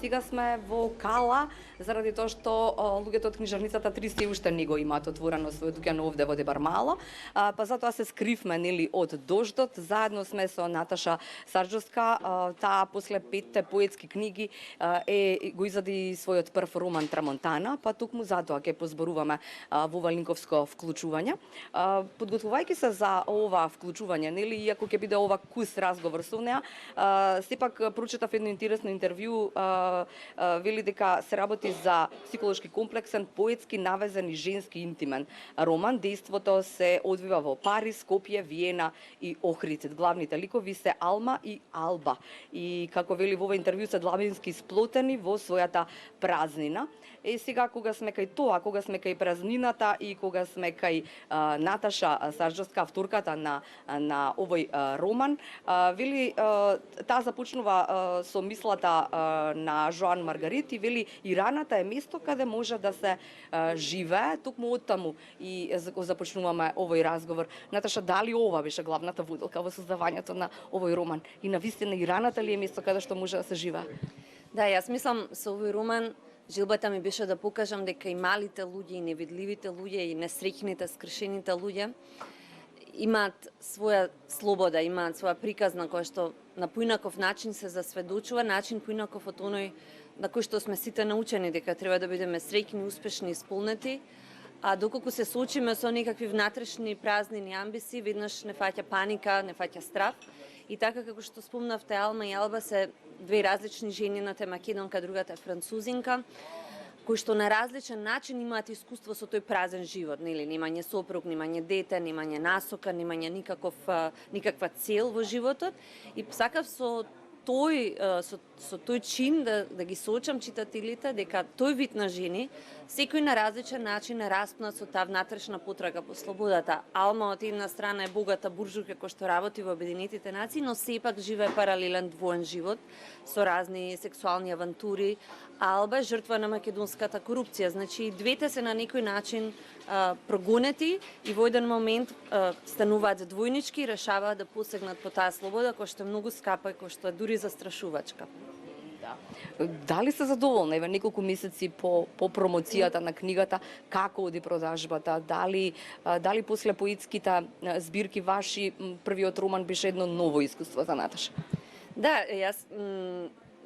сега сме во кала, заради тоа што луѓето од книжарницата 3 се уште не го имаат отворено свој дуќан овде во Дебармала, па затоа се скривме нели од дождот, заедно сме со Наташа Сарджовска, таа после 5 поетски книги го издади својот прв роман Трамонтана, па токму затоа ќе позборуваме во Валинковско вклучување. Подготвувајќи се за ова вклучување, нели, иако ќе биде ова кус разговор со неа, сепак прочитав едно интересно интервју, вели дека се работи за психолошки комплексен, поетски, навезен и женски интимен роман. Дејството се одвива во Париз, Скопје, Виена и Охрид. Главните ликови се Алма и Алба. И како вели во овој интервју се длабински сплотени во својата празнина. Сега кога сме кај тоа, кога сме кај празнината и кога сме кај Наташа Сарджовска, авторката на овој роман, вели таа започнува со мислата на Жоан Маргарит и вели и раната е место каде може да се живее, токму оттаму и го започнуваме овој разговор. Наташа, дали ова беше главната водилка во создавањето на овој роман? И навистина и раната ли е место каде што може да се живее? Да, јас мислам со овој роман жилбата ми беше да покажам дека и малите луѓе, и невидливите луѓе, и несреќните, скршените луѓе имаат своја слобода, имаат своја приказна која што на поинаков начин се засведочува, начин поинаков од оној на кој што сме сите научени дека треба да бидеме среќни, успешни и исполнети, а доколку се соочиме со некакви внатрешни празнини амбиции, веднаш не фаќа паника, не фаќа страв. И така како што спомнавте, Алма и Алба се две различни жени, едната е македонка, другата е французинка, кои што на различен начин имаат искуство со тој празен живот, нели, немање сопруг, немање дете, немање насока, немање никаква цел во животот, и сакав со тој чин да ги соочам читателите дека тој вид на жени секој на различен начин е распнат со таа внатрешна потрага по слободата. Алма од една страна е богата буржујка која што работи во Обединетите нации, но сепак живее паралелен двоен живот со разни сексуални авантури. Алба е жртва на македонската корупција, значи и двете се на некој начин прогонети и во еден момент стануваат двојнички и решаваат да посегнат по таа слобода која што е многу скапа и која што е дури застрашувачка. Дали сте задоволни еве неколку месеци по промоцијата на книгата, како оди продажбата? Дали после поетските збирки ваши првиот роман беше едно ново искуство за Наташа? Да, јас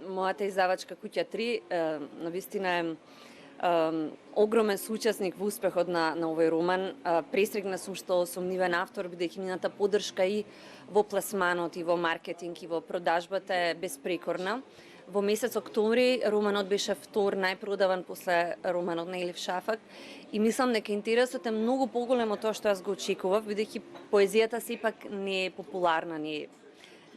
мојата издавачка Куќа 3 навистина е огромен соучесник во успехот на овој роман. Пресрекна сум што сум нивен автор, бидејќи нивната поддршка и во пласманот, и во маркетинг, и во продажбата е безпрекорна. Во месец октомври романот беше втор најпродаван после романот на Елиф Шафак и мислам дека интересот е многу поголем од тоа што јас го очекував, бидејќи поезијата сепак не е популарна, не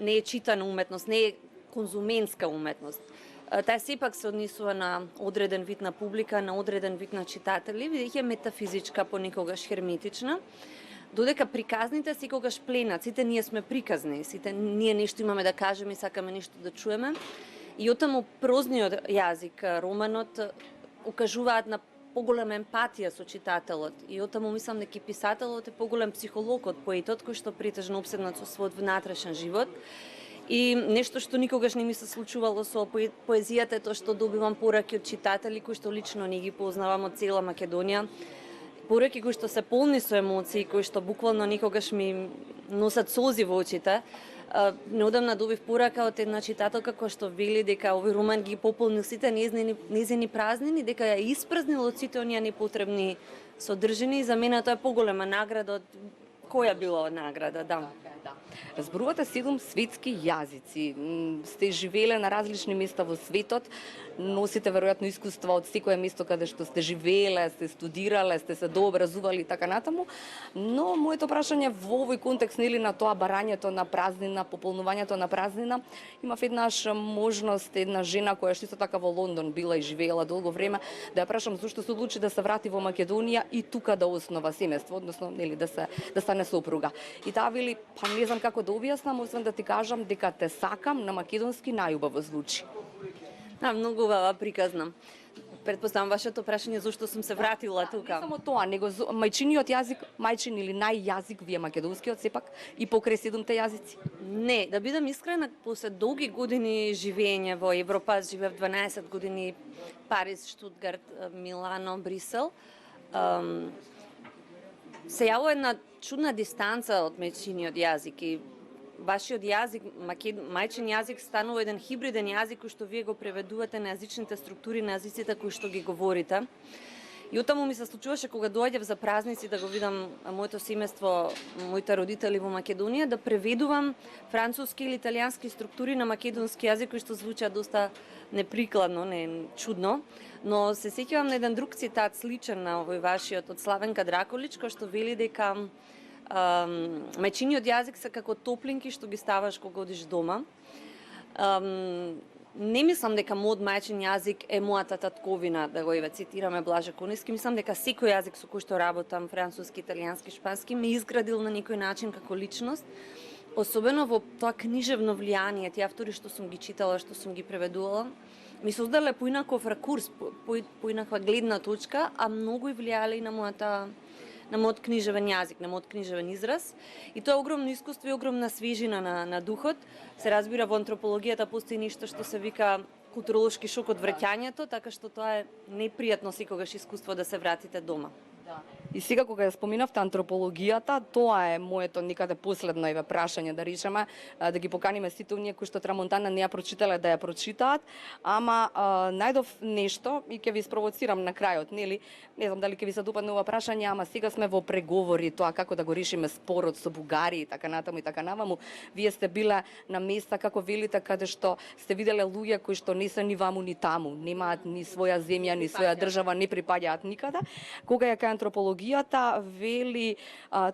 е читана уметност, не е конзументска уметност. Таа сепак се однесува на одреден вид на публика, на одреден вид на читатели, бидејќи е метафизичка, понекогаш херметична, додека приказните секогаш пленат, сите ние сме приказни, сите ние нешто имаме да кажеме и сакаме нешто да чуеме. И оттаму прозниот јазик, романот, укажуваат на поголема емпатија со читателот. И оттаму мислам дека писателот е поголем психолог од поетот, кој што претежно обседнат со својот внатрешен живот. И нешто што никогаш не ми се случувало со поезијата е тоа што добивам пораки од читатели кои што лично не ги познавам од цела Македонија. Пораки кои што се полни со емоции, кои што буквално никогаш ми носат солзи во очите. Неодамна добив порака од една читателка која што вели дека овој роман ги пополнил сите нејзини празнини, дека ја испразнил од сите оние непотребни содржини, и за мене тоа е поголема награда од која била награда, да. Зборувате 7 светски јазици, сте живееле на различни места во светот, носите веројатно искуства од секое место каде што сте живееле, сте студирале, сте се дообразували и така натаму, но моето прашање во овој контекст нели на тоа барањето на празнина, пополнувањето на празнина, имав еднаш можност една жена која што исто така во Лондон била и живеела долго време, да ја прашам зошто се одлучи да се врати во Македонија и тука да основа семејство, односно нели да стане сопруга. И таа вели, па не знам како да објаснам, освен да ти кажам дека те сакам на македонски најубаво звучи. Да, многу убава приказна. Предпоставам вашето прашање зошто сум се вратила Не тука. само тоа, него мајчиниот јазик, мајчин или најјазик ви е македонскиот сепак и покрај 7 јазици. Не, да бидам искрена, после долги години живење во Европа, живеев 12 години Париз, Штутгарт, Милано, Брисел, се јавува една чудна дистанца од мајчиниот јазик и вашиот јазик, мајчин јазик станува еден хибриден јазик кој што вие го преведувате на јазичните структури на јазиците кои што ги говорите. И оттаму ми се случуваше кога доаѓав за празници да го видам моето семејство, моите родители во Македонија, да преведувам француски или италијански структури на македонски јазик кои што звучат доста неприкладно, не чудно, но се сеќавам на еден друг цитат сличен на овој вашиот од Славенка Дракулич, кој што вели дека мајчиниот јазик се како топлинки што ги ставаш кога одиш дома. Не мислам дека мојот мајчин јазик е мојата татковина, да го цитираме Блаже Конески. Мислам дека секој јазик со кој што работам, француски, италијански, шпански, ме изградил на некој начин како личност. Особено во тоа книжевно влијание, тие автори што сум ги читала, што сум ги преведувала, ми создале поинаков ракурс, поинаква гледна точка, а многу и влијале и на мојот книжевен јазик, на мојот книжевен израз. И тоа е огромно искуство и огромна свежина на духот. Се разбира, во антропологијата постои нешто што се вика културолошки шок од враќањето, така што тоа е непријатно секогаш искуство да се вратите дома. И сега кога ја споминавте антропологијата, тоа е моето никаде последно прашање, да речеме, да ги поканиме сите оние кои што Трамонтана не ја прочитале да ја прочитаат, ама најдов нешто и ќе ви спровоцирам на крајот, нели? Не знам дали ќе ви се допадне ова прашање, ама сега сме во преговори тоа како да го решиме спорот со Бугарија и така натаму и така наваму. Вие сте биле на места како велите каде што сте виделе луѓе кои што не се ни ваму ни таму, немаат ни своја земја, ни своја држава, не припаѓаат никаде. Кога ја кај антропологијата вели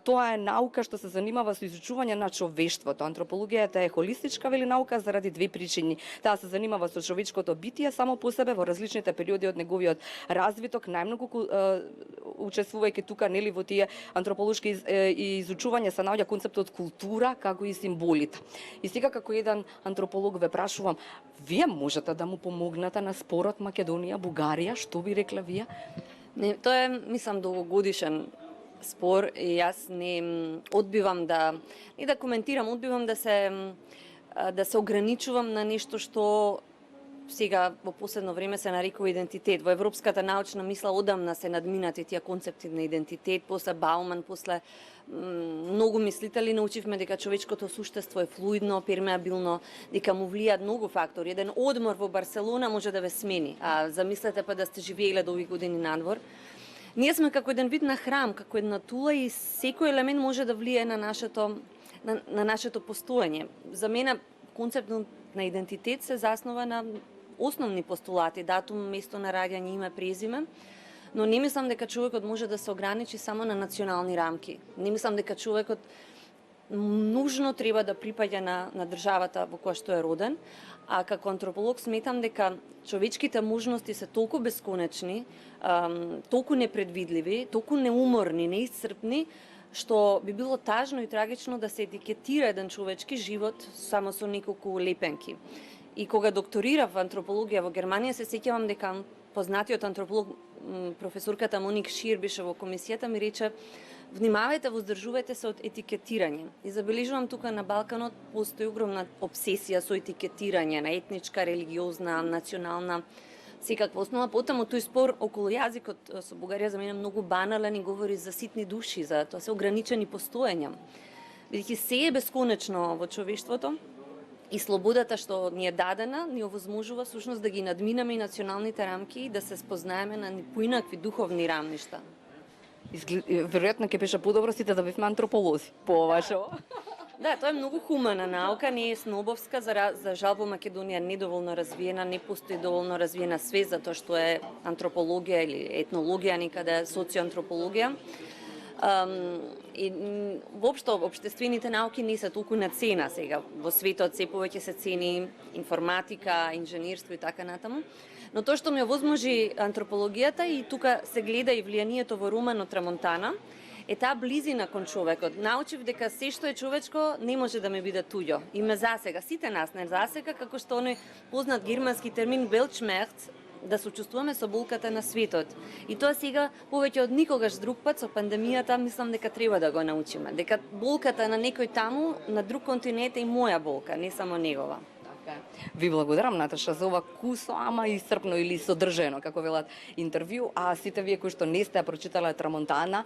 тоа е наука што се занимава со изучување на човештвото. Антропологијата е холистичка вели наука заради две причини. Таа се занимава со човечкото битие само по себе во различните периоди од неговиот развиток, најмногу учествувајќи тука нели во тие антрополошки изучувања се наоѓа концептот култура како и символите. И сега како еден антрополог ве прашувам, вие можете да му помогнете на спорот Македонија Бугарија, што би рекле вие? Не, тоа е, мислам, долгогодишен спор и јас не одбивам да коментирам, одбивам да се ограничувам на нешто што сега во последно време се нарекува идентитет. Во европската научна мисла одамна се надминати тие концепти на идентитет, после Бауман, после многу мислители научивме дека човечкото суштество е флуидно, пермеабилно, дека му влијаат многу фактори. Еден одмор во Барселона може да ве смени, а замислете па да сте живееле до овие години надвор. Ние сме како еден вид на храм, како една тула и секој елемент може да влијае на нашето постоење. За мене концептот на идентитет се заснова на основни постулати, датум, место на раѓање, име, презиме, но не мислам дека човекот може да се ограничи само на национални рамки. Не мислам дека човекот нужно треба да припаѓа на државата во која што е роден, а како антрополог сметам дека човечките можности се толку бесконечни, толку непредвидливи, толку неуморни, неисцрпни, што би било тажно и трагично да се етикетира еден човечки живот само со неколку лепенки. И кога докторирав антропологија во Германија, се сеќавам дека познатиот антрополог професорката Моник Шир беше во комисијата, ми рече: внимавајте, воздржувајте се од етикетирање. И забележувам тука на Балканот постои огромна обсесија со етикетирање на етничка, религиозна, национална, секаква основа. Потаму тој спор околу јазикот со Бугарија за мене многу банален и говори за ситни души, за тоа се ограничени постоења. Бидејќи се е бесконечно во човештвото, и слободата што ни е дадена, ни овозможува всушност да ги надминеме и националните рамки и да се спознаеме на поинакви духовни рамништа. Веројатно ќе беше подобро сите да бевме антрополози, по вашо. Да, тоа е многу хумана наука, не е снобовска, за жал во Македонија недоволно развиена, не постои доволно развиена свест за тоа што е антропологија или етнологија, некаде социоантропологија. И воопшто општествените науки не се толку на цена сега. Во светот се повеќе се цени информатика, инженерство и така натаму. Но тоа што ми овозможи антропологијата и тука се гледа и влијанието во романот Трамонтана, е таа близина кон човекот. Научив дека се што е човечко не може да ме биде туѓо. И ме засега, сите нас не засега, како што оној познат германски термин Weltschmerz, да се чувствуваме со болката на светот. И тоа сега повеќе од никогаш друг пат со пандемијата мислам дека треба да го научиме. Дека болката на некој таму на друг континент е и моја болка, не само негова. Ви благодарам, Наташа, за ова кусо, ама исцрпно или содржено, како велат, интервју. А сите вие кои што не сте ја прочитале Трамонтана,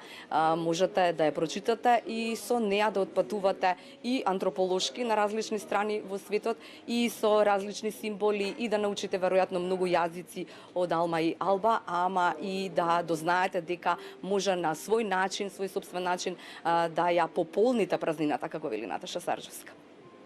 можете да ја прочитате и со неа да отпатувате и антрополошки на различни страни во светот и со различни символи и да научите веројатно многу јазици од Алма и Алба, ама и да дознаете дека може на свој начин, свој собствен начин да ја пополните празнината, како вели Наташа Сарджевска.